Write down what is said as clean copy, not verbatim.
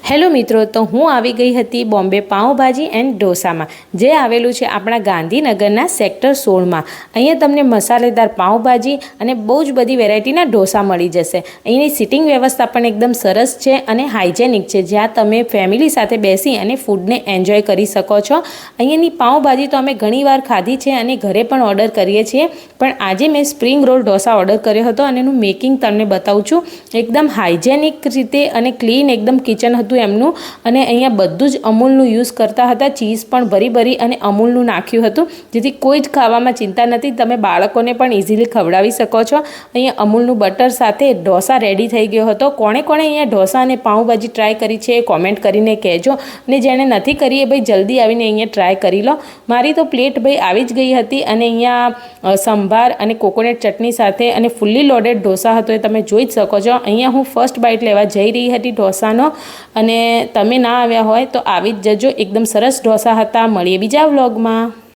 Hello મિત્રો, તો હું આવી ગઈ હતી બોમ્બે પાઉંભાજી એન્ડ ઢોસામાં, જે આવેલું છે આપણા ગાંધીનગરના સેક્ટર 16માં। અહીંયા તમને મસાલેદાર પાઉંભાજી અને બહુ જ બધી વેરાયટીના ઢોસા મળી જશે। અહીંની સિટિંગ વ્યવસ્થા પણ એકદમ સરસ છે અને હાઇજેનિક છે, જ્યાં તમે ફેમિલી સાથે બેસી અને ફૂડને એન્જોય કરી શકો છો। અહીંયાની પાઉંભાજી તો અમે ઘણીવાર ખાધી છે અને ઘરે પણ ઓર્ડર કરીએ છીએ, પણ આજે મેં સ્પ્રિંગ રોલ ઢોસા ઓર્ડર કર્યો હતો અને એનું મેકિંગ તમને બતાવું છું। એકદમ હાઇજેનિક રીતે અને ક્લીન એકદમ કિચન હતું એમનું, અને અહીંયા બધું જ અમૂલનું યુઝ કરતા હતા। ચીઝ પણ ભરી અને અમૂલનું નાખ્યું હતું, જેથી કોઈ જ ખાવામાં ચિંતા નથી, તમે બાળકોને પણ ઇઝીલી ખવડાવી શકો છો। અહીંયા અમૂલનું બટર સાથે ઢોસા રેડી થઈ ગયો હતો। કોણે અહીંયા ઢોસા અને પાઉંભાજી ટ્રાય કરી છે એ કોમેન્ટ કરીને કહેજો, અને જેણે નથી કરી એ ભાઈ જલ્દી આવીને અહીંયા ટ્રાય કરી લો। મારી તો પ્લેટ ભાઈ આવી જ ગઈ હતી, અને અહીંયા સંભાર અને કોકોનટ ચટણી સાથે અને ફુલ્લી લોડેડ ઢોસા હતો, એ તમે જોઈ જ શકો છો। અહીંયા હું ફર્સ્ટ બાઇટ લેવા જઈ રહી હતી ઢોસાનો, અને તમે ના આવ્યા હોય તો આવી જ જજો। એકદમ સરસ ઢોસા હતા। મળીએ બીજા વ્લોગમાં।